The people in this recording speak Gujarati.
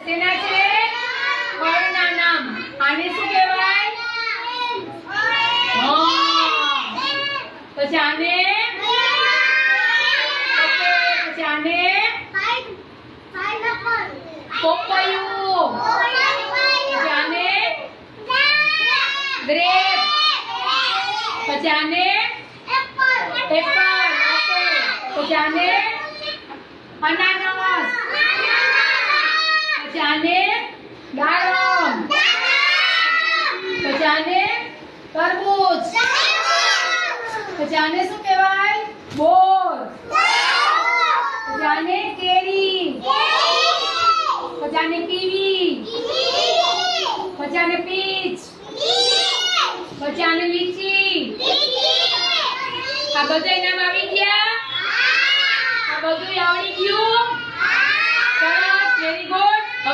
શેના છે? ફળના નામ. આને શું કહેવાય? પછી આને પછી આને પપૈયું. પછી આને ગ્રેપ. પછી આને એપલ. પછી આને અનાનસ. પછી આને દાડમ. પછી આને તરબૂચ. પછી આને શું કહેવાય? બોર. પછી આને કેરી. પછી આને કીવી. પછી આને પીચ. પછી આને લીચી. આ બધા નામ આવી ગયા? આ બધું આવડી ગયું? સરસ, વેરી ગુડ.